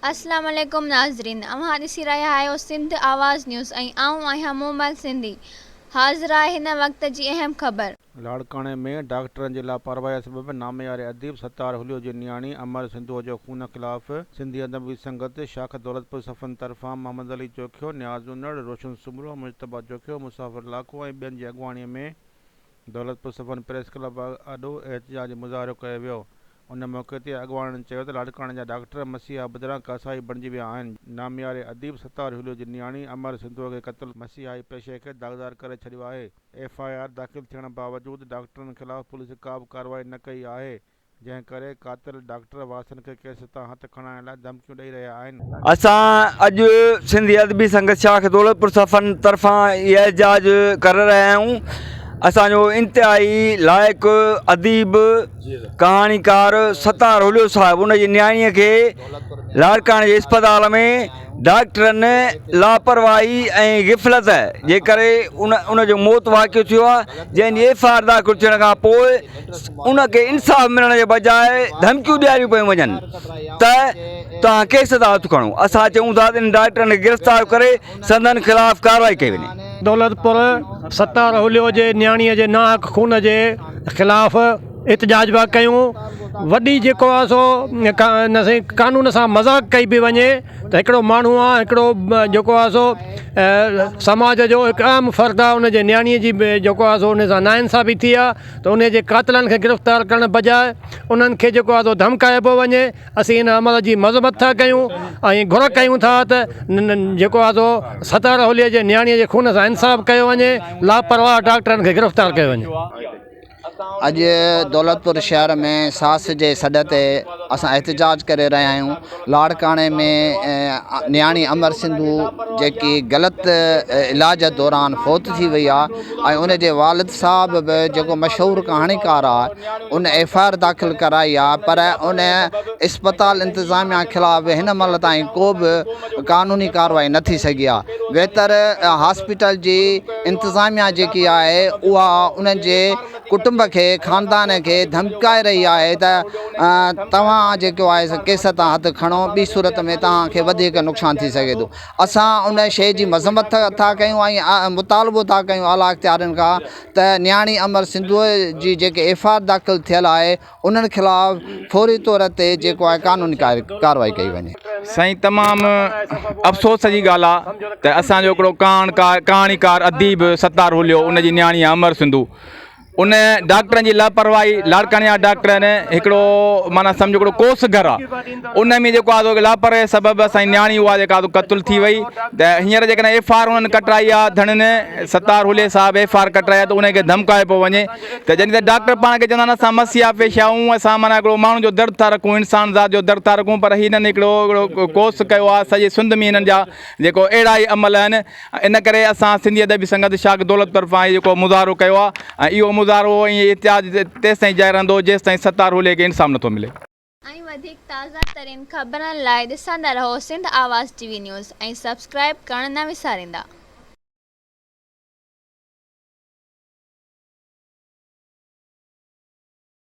अस्सलाम वालेकुम नाज़रीन, अव्हां ॾिसी रहिया आहियो सिंध आवाज़ न्यूज़ ऐं आऊं आहियां मोबाइल सिंधी। हाज़िर आहे हिन वक़्त जी अहम ख़बर। लाड़काणे में डॉक्टरनि जी लापरवाही सबबि नामयारे अदीब सत्तार हुलियो जी नियाणी अमर सिंधू जो खून ख़िलाफ़ सिंधी अदबी संगत शाख दौलतपुर सफ़न तरफ़ां मोहम्मद अली चोखियो, नियाज़ उनड़, रोशन सुमरो, मुजतबा चोखियो, मुसाफ़िर लाखो ऐं ॿियनि जी अॻुवाणीअ में दौलतपुर सफ़न प्रेस क्लब अॾो एहतिजाज मुज़ाहिरो कयो वियो। उन मौक़े ते अॻुवाणनि चयो त लाड़काणे जा डॉक्टर मसीहा बदिरां कसाई बणिजी विया आहिनि। नामयारे अदीब सत्तार हुलियो जी नियाणी अमर सिंधू खे क़त्ल मसीहाई पेशे खे दाग़दार करे छॾियो आहे। FIR दाख़िल थियण बावजूदि डॉक्टरनि ख़िलाफ़ पुलिस का बि कार्रवाई न कई आहे, जंहिं करे कातिल डॉक्टर वासन खे केस तां हथ खणाइण लाइ धमकियूं ॾेई रहिया आहिनि। असां अॼु सिंधी अदबी संगत शाख दौलतपुर सफ़न तरफ़ां इहा एहतिजाज करे रहिया आहियूं। असांजो इंतिहाई लाइक़ु अदीब कहाणीकार सत्तार हुलियो साहिबु उन जी नियाणीअ खे लाड़काणे जे इस्पताल में डॉक्टरनि लापरवाही ऐं गिफ़लत जे करे उनजो मौत वाक़ियो थियो आहे, जंहिंजी FIR दाख़िल थियण खां पोइ उनखे इंसाफ़ मिलण जे बजाए धमकियूं ॾियारियूं पियूं वञनि त तव्हां केस था हथु खणो। असां चऊं था त इन डॉक्टरनि खे गिरफ़्तार करे संदनि ख़िलाफ़ कार्रवाई कई वञे। दौलतपुर सत्तार हुलियो जे नियाणीअ जे नाहक खून जे ख़िलाफ़ एहतिजाज पिया कयूं। वॾी जेको आहे सो कानून सां मज़ाक़ कई पई वञे त हिकिड़ो माण्हू आहे, हिकिड़ो जेको आहे सो समाज जो हिकु अहम फ़र्दु आहे, उनजे नियाणीअ जी जेको आहे सो उन सां नाइंसाफ़ी थी आहे त उन जे कातिलनि खे गिरफ़्तार करण बजाए उन्हनि खे जेको आहे सो धमकाए पियो वञे। असीं इन अमल जी मज़मत था कयूं ऐं घुर कयूं था त जेको आहे सो सत्तार हुलिये जे नियाणीअ जे खून सां इंसाफ़ कयो वञे, लापरवाह डॉक्टरनि खे गिरफ़्तार कयो वञे। अॼु दौलतपुर शहर में सास जे सॾ ते असां एहतिजाज करे रहिया आहियूं। लाड़काणे में नियाणी अमर सिंधू जेकी ग़लति इलाज दौरान फ़ौत थी वई आहे ऐं उन जे वालिद साहब बि जेको मशहूरु कहाणीकार आहे उन FIR दाख़िल कराई आहे, पर उन इस्पताल इंतिज़ामिया ख़िलाफ़ हिन महिल ताईं को बि क़ानूनी कार्रवाई न थी सघी आहे। बहितर हॉस्पिटल जी इंतिज़ामिया जेकी आहे उहा उन्हनि जे कुटुंब खे, ख़ानदान खे धमकाए रही आहे त तव्हां जेको आहे केस तां हथु खणो, ॿी सूरत में तव्हांखे वधीक नुक़सानु थी सघे थो। असां उन शइ जी मज़मत था कयूं ऐं मुतालबो था कयूं आला इख़्तियारनि खां त नियाणी अमर सिंधूअ जी जेके FIR दाख़िल थियल आहे उन्हनि ख़िलाफ़ फौरी तौर ते जेको आहे क़ानूनी कार्रवाई कई वञे। साईं, तमामु अफ़सोस जी ॻाल्हि आहे त असांजो हिकिड़ो कहाणीकार अदीब सत्तार हुलियो उन जी नियाणी अमर सिंधू उन डॉक्टरनि जी लापरवाही, लाड़काणे जा डॉक्टरनि हिकिड़ो माना सम्झो हिकिड़ो कोस घर आहे, उन में जेको आहे लापरवाही सबबि असांजी नियाणी उहा जेका क़त्ल थी वई। त हींअर जेकॾहिं FIR उन्हनि कटराई आहे, धणनि सत्तार हुलिये साहिबु FIR कटराई आहे त उनखे धमकाए पियो वञे त जॾहिं त डॉक्टर पाण खे चवंदा आहिनि असां मसीहा पेश आहियूं, असां माना हिकिड़ो माण्हू जो दर्द था रखूं, इंसान ज़ात जो दर्द था रखूं, पर हिननि हिकिड़ो कोर्स कयो आहे। सॼे सिंध में हिननि जा जेको अहिड़ा ई अमल आहिनि। इन करे असां सिंधी अदबी संगत शाख दौलत तरफ़ां जेको मुज़ाहिरो कयो आहे ऐं इहो मुज़ाहिरो ऐं एहतिजाज तेसि ताईं जारी रहंदो जेसि ताईं सत्तार हुलिये खे इंसाफ़ नथो मिले। ऐं वधीक ताज़ा तरीन ख़बरनि लाइ ॾिसंदा रहो सिंध आवाज़ TV न्यूज़ ऐं सब्सक्राइब करणु न विसारींदा।